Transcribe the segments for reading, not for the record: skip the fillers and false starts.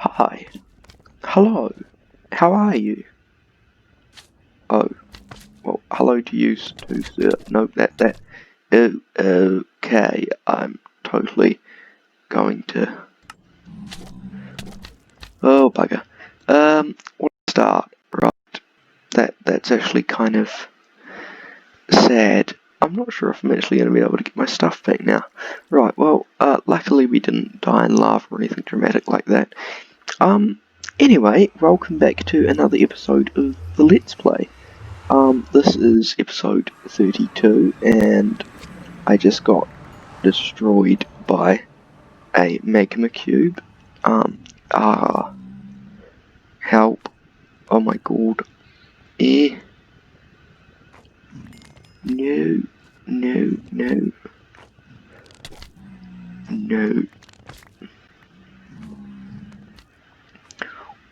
Hi. Hello. How are you? Oh, well, hello to you too, sir. No, okay, I'm totally going to... Oh, bugger. Let's start. Right, that's actually kind of sad. I'm not sure if I'm actually going to be able to get my stuff back now. Right, well, luckily we didn't die in lava or anything dramatic like that. Anyway, welcome back to another episode of the Let's Play. This is episode 32, and I just got destroyed by a magma cube. Help. Oh my god. Eh. No. No, no. No.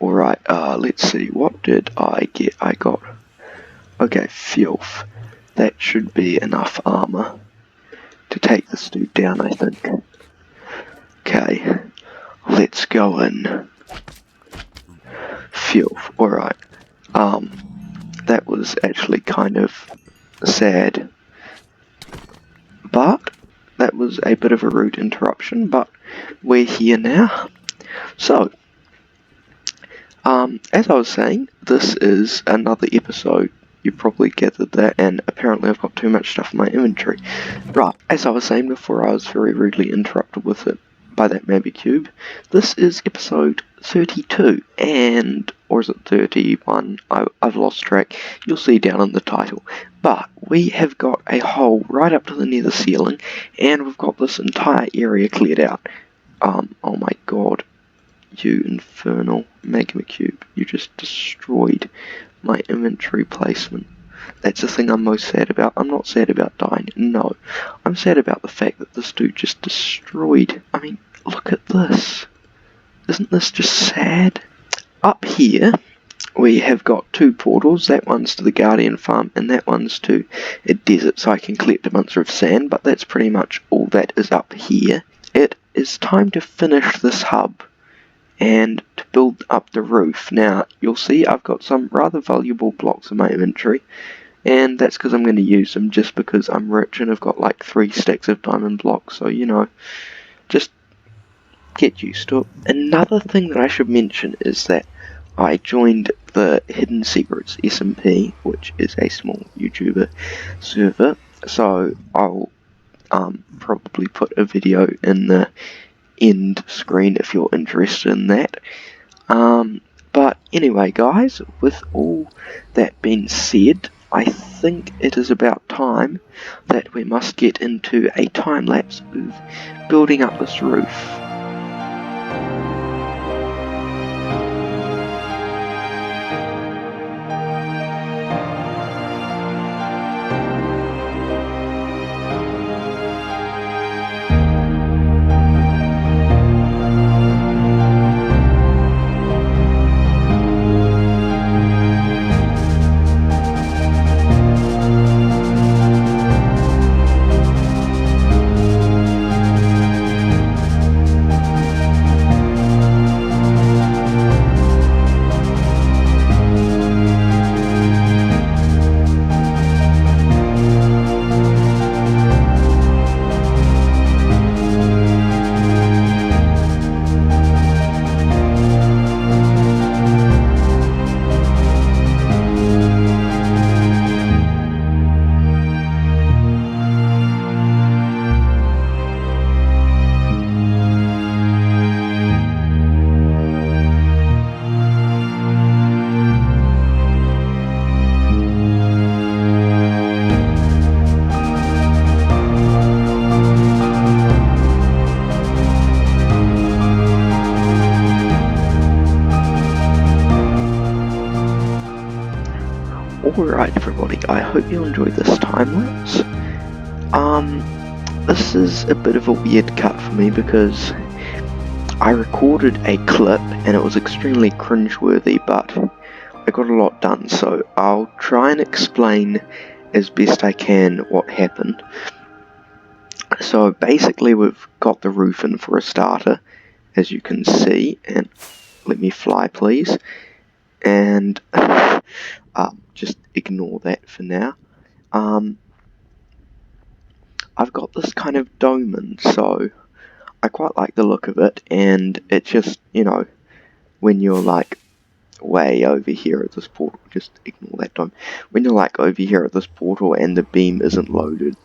Alright, let's see. What did I get? I got... Okay, filth. That should be enough armor to take this dude down, I think. Okay. Let's go in. Filth. Alright. That was actually kind of sad. But that was a bit of a rude interruption, but we're here now. So, as I was saying, this is another episode. You've probably gathered that, and apparently I've got too much stuff in my inventory. Right, as I was saying before, I was very rudely interrupted with it by that magma cube. This is episode 32, or is it 31? I've lost track. You'll see down in the title. But we have got a hole right up to the nether ceiling, and we've got this entire area cleared out. Oh my god. You infernal magma cube. You just destroyed my inventory placement. That's the thing I'm most sad about. I'm not sad about dying, no. I'm sad about the fact that this dude just destroyed. I mean, look at this. Isn't this just sad? Up here, we have got two portals. That one's to the Guardian Farm, and that one's to a desert, so I can collect a bunch of sand, but that's pretty much all that is up here. It is time to finish this hub and to build up the roof. Now, you'll see I've got some rather valuable blocks in my inventory, and that's because I'm going to use them just because I'm rich and I've got like 3 stacks of diamond blocks, so you know, just get used to it. Another thing that I should mention is that I joined the Hidden Secrets SMP, which is a small YouTuber server, so I'll probably put a video in the end screen if you're interested in that. But anyway guys, with all that being said, I think it is about time that we must get into a time lapse of building up this roof. Alright everybody, I hope you enjoyed this time-lapse. This is a bit of a weird cut for me because I recorded a clip and it was extremely cringeworthy, but I got a lot done, so I'll try and explain as best I can what happened. So basically we've got the roof in for a starter, as you can see, and let me fly, please. And just ignore that for now. I've got this kind of domen, so I quite like the look of it, and it just, when you're like way over here at this portal, just ignore that dome. When you're like over here at this portal and the beam isn't loaded,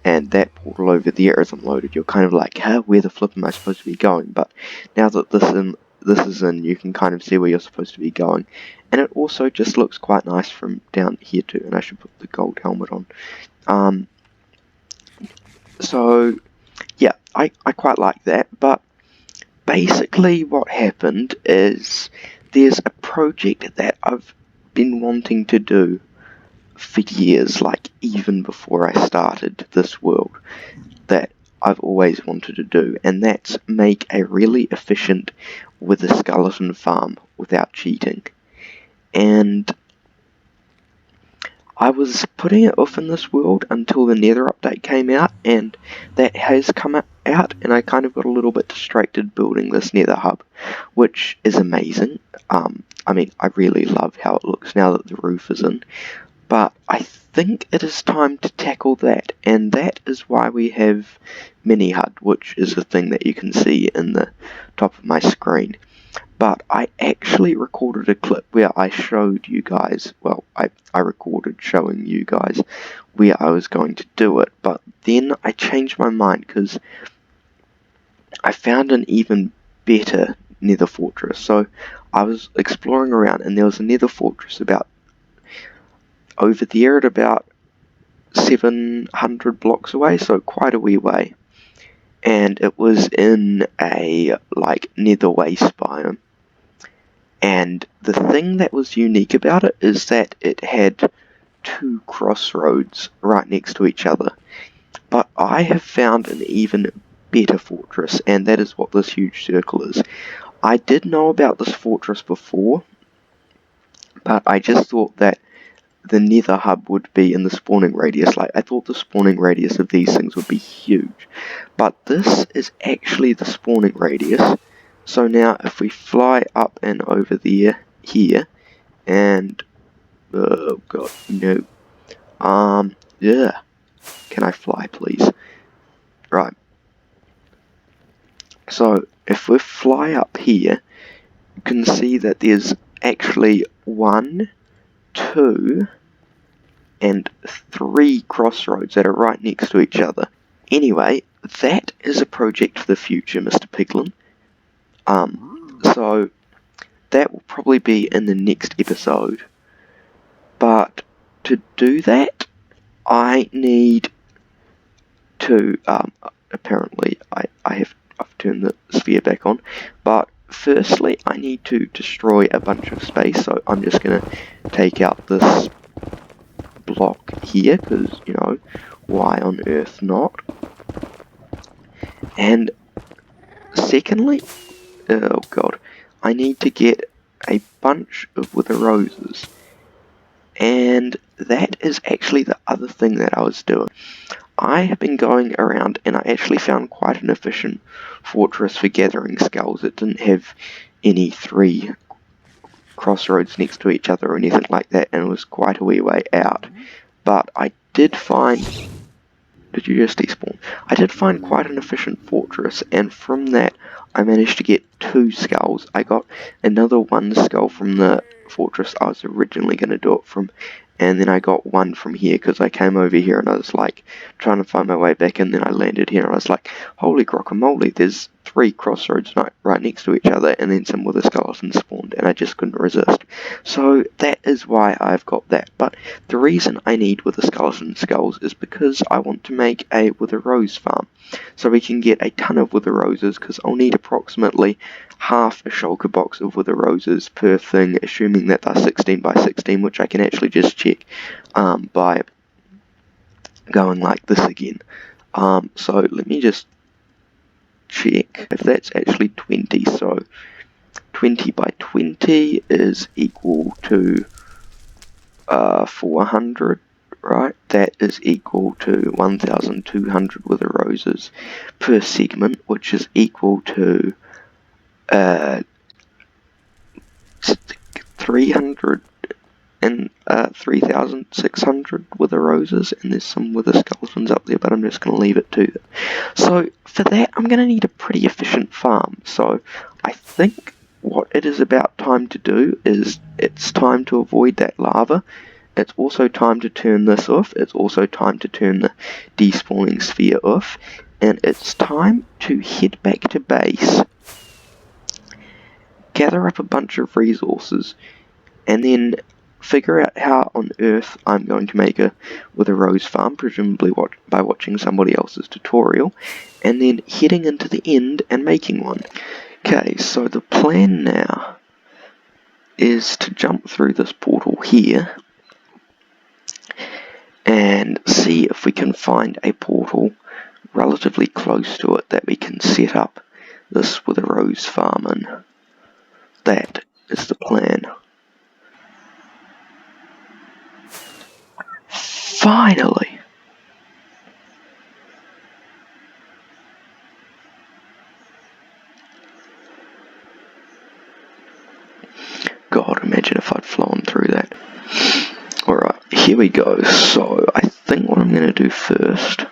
and that portal over there isn't loaded, you're kind of like, where the flip am I supposed to be going? But now that this is in, you can kind of see where you're supposed to be going. And it also just looks quite nice from down here too, and I should put the gold helmet on. So, yeah, I quite like that, but basically what happened is there's a project that I've been wanting to do for years, like even before I started this world, that I've always wanted to do, and that's make a really efficient wither skeleton farm without cheating. And I was putting it off in this world until the nether update came out, and that has come out, and I kind of got a little bit distracted building this nether hub, which is amazing. I mean, I really love how it looks now that the roof is in, but I think it is time to tackle that, and that is why we have mini HUD, which is the thing that you can see in the top of my screen. But I actually recorded a clip where I showed you guys, well, I recorded showing you guys where I was going to do it, but then I changed my mind because I found an even better nether fortress. So I was exploring around and there was a nether fortress about over there at about 700 blocks away, so quite a wee way. And it was in a like nether waste biome. And the thing that was unique about it is that it had two crossroads right next to each other. But I have found an even better fortress, and that is what this huge circle is. I did know about this fortress before, but I just thought that the nether hub would be in the spawning radius. Like, I thought the spawning radius of these things would be huge. But this is actually the spawning radius. So now if we fly up and over there, here, and, oh god, no. Yeah. Can I fly, please? Right. So, if we fly up here, you can see that there's actually 1, 2, and 3 crossroads that are right next to each other. Anyway, that is a project for the future, Mr. Piglin. So that will probably be in the next episode. But to do that, I need to, apparently, I've turned the sphere back on, but firstly, I need to destroy a bunch of space, so I'm just going to take out this block here, because, why on earth not? And secondly, oh god, I need to get a bunch of wither roses, and that is actually the other thing that I was doing. I have been going around and I actually found quite an efficient fortress for gathering skulls. It didn't have any 3 crossroads next to each other or anything like that, and it was quite a wee way out. But I did find... Did you just despawn? I did find quite an efficient fortress, and from that I managed to get 2 skulls. I got another 1 skull from the fortress I was originally going to do it from, and then I got 1 from here because I came over here and I was like trying to find my way back, and then I landed here and I was like, holy guacamole, there's 3 crossroads right next to each other, and then some wither skeletons spawned, and I just couldn't resist. So that is why I've got that. But the reason I need wither skeleton skulls is because I want to make a wither rose farm, so we can get a ton of wither roses, because I'll need approximately half a shulker box of wither roses per thing, assuming that they're 16 by 16, which I can actually just check by going like this again. So let me just check if that's actually 20. So 20 by 20 is equal to 400, right? That is equal to 1,200 wither roses per segment, which is equal to 300 and 3,600 wither roses, and there's some wither skeletons up there, but I'm just going to leave it to them. So for that, I'm going to need a pretty efficient farm. So I think what it is about time to do is it's time to avoid that lava. It's also time to turn this off. It's also time to turn the despawning sphere off. And it's time to head back to base, gather up a bunch of resources, and then figure out how on earth I'm going to make a wither rose farm, presumably by watching somebody else's tutorial, and then heading into the end and making one. Okay, so the plan now is to jump through this portal here and see if we can find a portal relatively close to it that we can set up this wither rose farm in. That is the plan. Finally! God, imagine if I'd flown through that. Alright, here we go. So, I think what I'm going to do first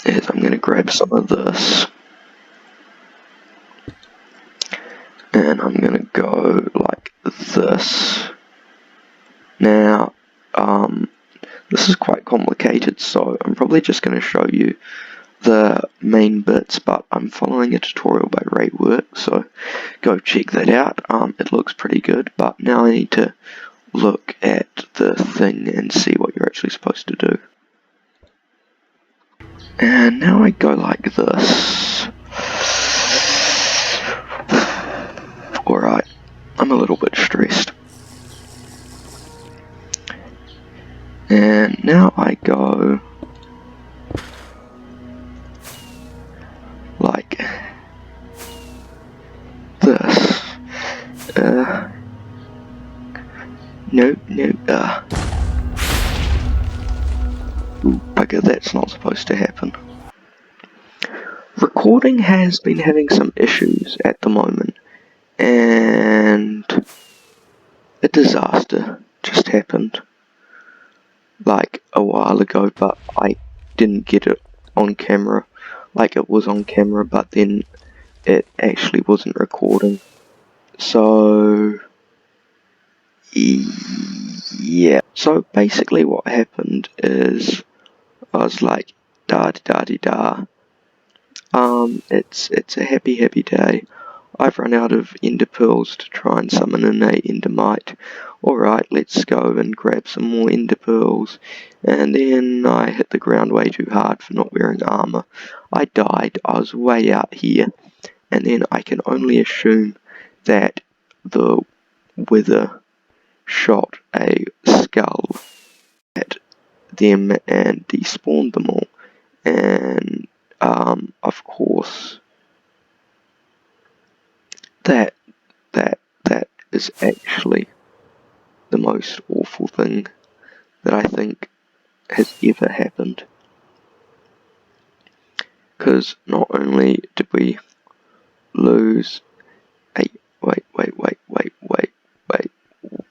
is I'm going to grab some of this, and I'm going to go like this. Now, this is quite complicated, so I'm probably just going to show you the main bits, but I'm following a tutorial by Raywork, so go check that out. It looks pretty good, but now I need to look at the thing and see what you're actually supposed to do. And now I go like this. Alright, I'm a little bit stressed. And now I go like this. No. Ooh, bugger, that's not supposed to happen. Recording has been having some issues at the moment, and a disaster just happened like a while ago, but I didn't get it on camera. Like, it was on camera, but then it actually wasn't recording. So yeah. So basically what happened is I was like, da-di-da-di-da. It's a happy day. I've run out of ender pearls to try and summon in a endermite. Alright, let's go and grab some more ender pearls. And then I hit the ground way too hard for not wearing armor. I died. I was way out here. And then I can only assume that the wither shot a skull at them and despawned them all. And of course, that is actually the most awful thing that I think has ever happened. Because not only did we lose a wait,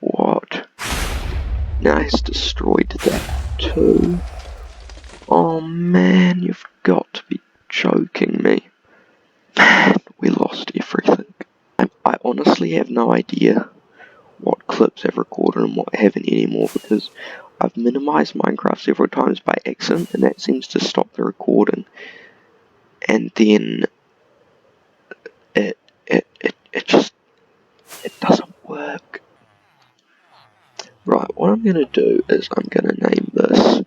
what? Now it's destroyed that too. Oh man, you've got to be joking me. Man, we lost everything. I honestly have no idea what clips I've recorded and what I haven't anymore, because I've minimized Minecraft several times by accident, and that seems to stop the recording. And then it doesn't work. Right, what I'm gonna do is I'm gonna name this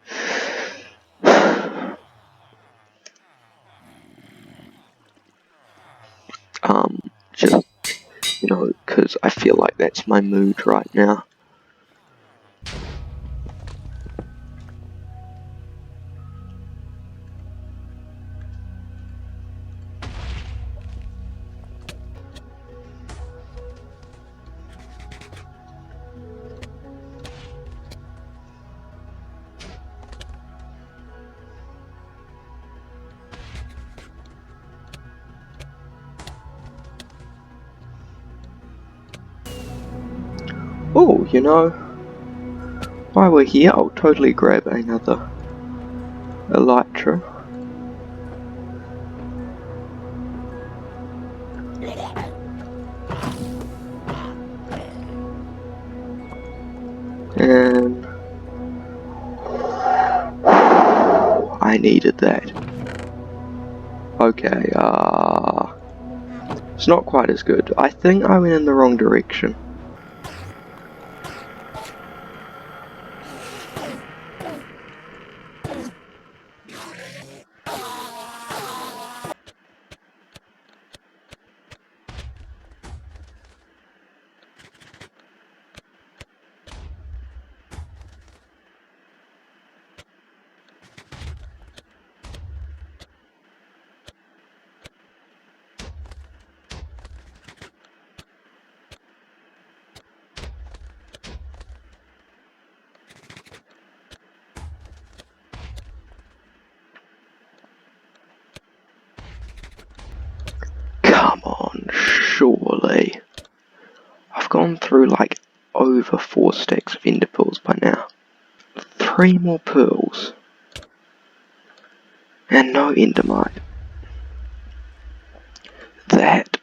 just, because I feel like that's my mood right now. Oh, you know, while we're here, I'll totally grab another elytra. And I needed that. Okay, it's not quite as good. I think I went in the wrong direction. Come on, surely. I've gone through like over 4 stacks of ender pearls by now. 3 more pearls. And no endermite. That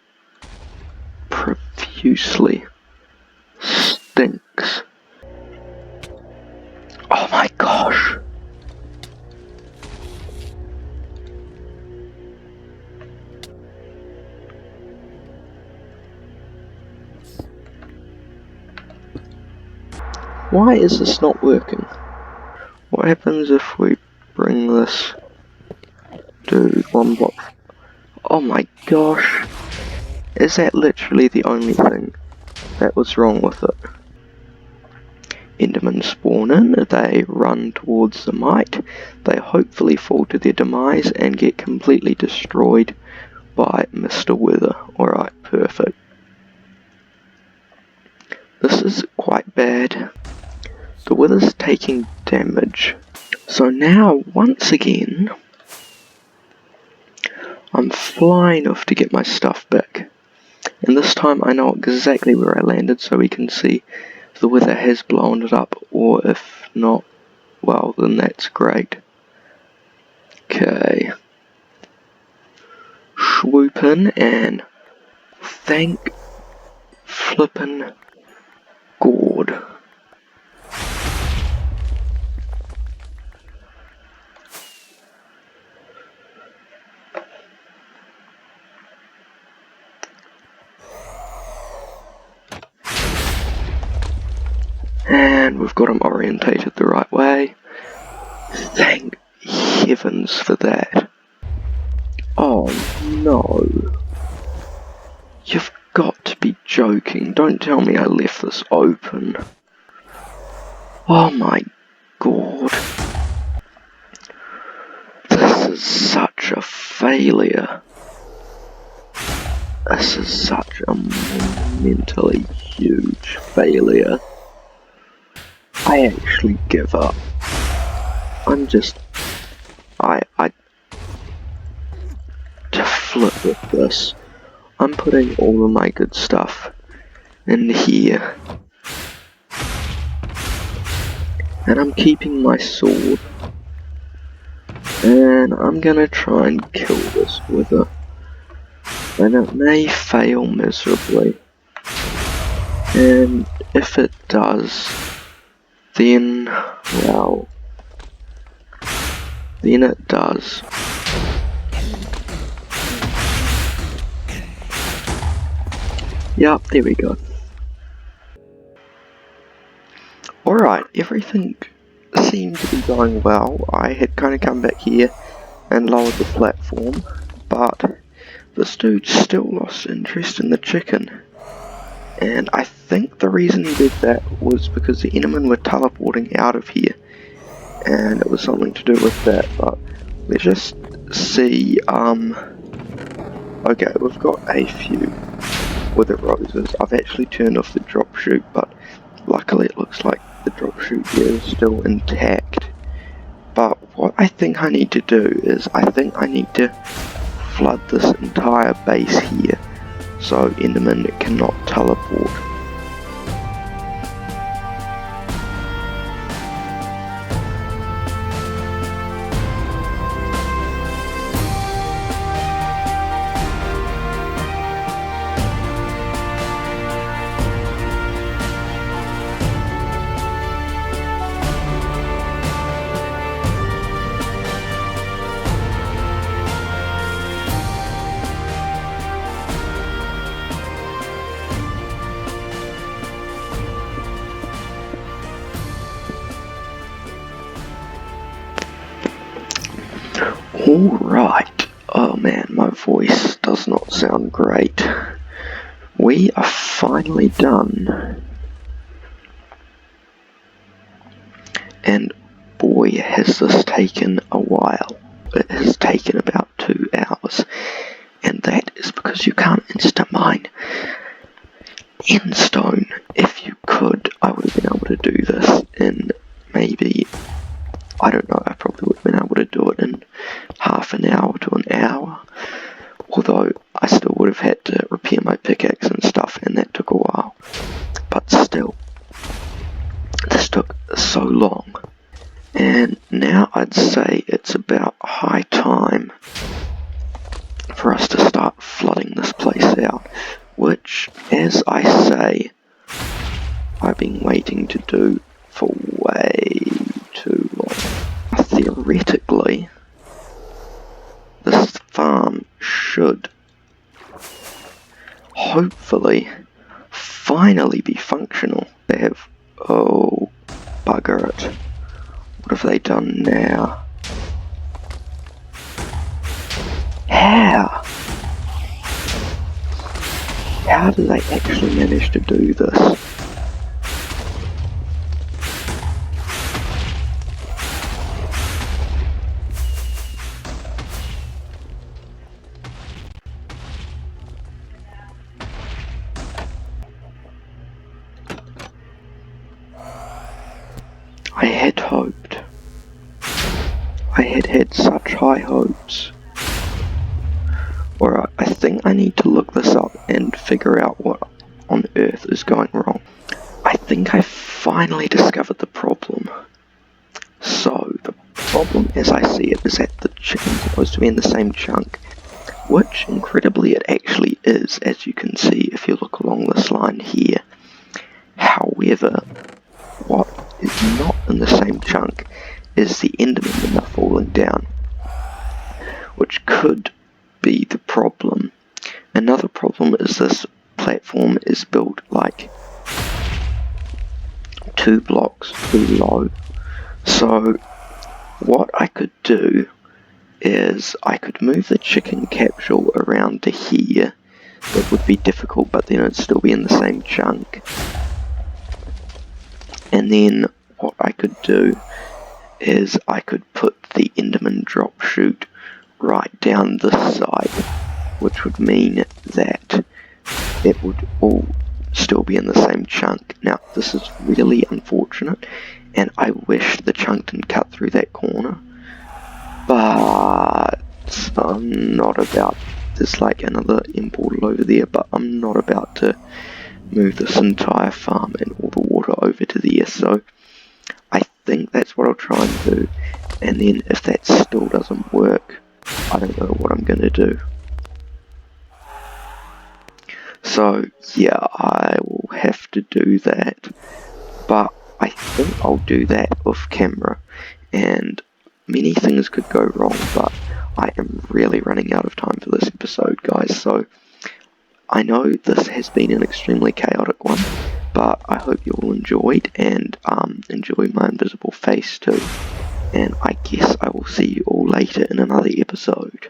profusely stinks. Oh my gosh. Why is this not working? What happens if we bring this dude 1 block? Oh my gosh. Is that literally the only thing that was wrong with it? Endermen spawn in, they run towards the mite, they hopefully fall to their demise and get completely destroyed by Mr. Weather. Alright, perfect. This is quite bad. The weather's taking damage. So now, once again, I'm flying off to get my stuff back. And this time I know exactly where I landed, so we can see if the weather has blown it up, or if not, well, then that's great. Okay. Swoop in and thank flippin' God. And we've got him orientated the right way. Thank heavens for that. Oh no. You've got to be joking. Don't tell me I left this open. Oh my God. This is such a failure. This is such a monumentally huge failure. I actually give up. I'm just... to flip with this. I'm putting all of my good stuff in here. And I'm keeping my sword. And I'm gonna try and kill this wither. And it may fail miserably. And if it does, then, well, then it does. Yup, there we go. Alright, everything seemed to be going well. I had kind of come back here and lowered the platform, but this dude still lost interest in the chicken. And I think the reason he did that was because the endermen were teleporting out of here. And it was something to do with that, but let's just see, okay, we've got a few wither roses. I've actually turned off the drop chute, but luckily it looks like the drop chute here is still intact. But what I think I need to do is, I think I need to flood this entire base here, so endermen cannot teleport. Alright, oh man, my voice does not sound great. We are finally done. And boy, has this taken a while. It has taken about 2 hours. And that is because you can't insta-mine in stone. If you could, I would have been able to do this in maybe, I don't know, I probably would have been able to do it in half an hour to an hour. Although I still would have had to repair my pickaxe and stuff, and that took a while. But still, this took so long. And now I'd say it's about high time for us to start flooding this place out. Which, as I say, I've been waiting to do for way too long. Theoretically, this farm should hopefully finally be functional. They have, oh bugger it, what have they done now? How do they actually manage to do this? I had hoped. I had such high hopes. Alright, I think I need to look this up and figure out what on earth is going wrong. I think I finally discovered the problem. So, the problem as I see it is that the chicken's supposed to be in the same chunk, which incredibly it actually is, as you can see if you look along this line here. However, what is not in the same chunk is the endermen when they're falling down, which could be the problem. Another problem is this platform is built like 2 blocks too low. So what I could do is I could move the chicken capsule around to here. It would be difficult, but then it'd still be in the same chunk. And then what I could do is I could put the enderman drop chute right down this side, which would mean that it would all still be in the same chunk. Now, this is really unfortunate, and I wish the chunk didn't cut through that corner, but I'm not about, there's like another importal over there, but I'm not about to move this entire farm and all the water over to there, so I think that's what I'll try and do, and then if that still doesn't work, I don't know what I'm going to do. So yeah, I will have to do that, but I think I'll do that off camera, and many things could go wrong, but I am really running out of time for this episode, guys, so I know this has been an extremely chaotic one, but I hope you all enjoyed, and enjoy my invisible face too, and I guess I will see you all later in another episode.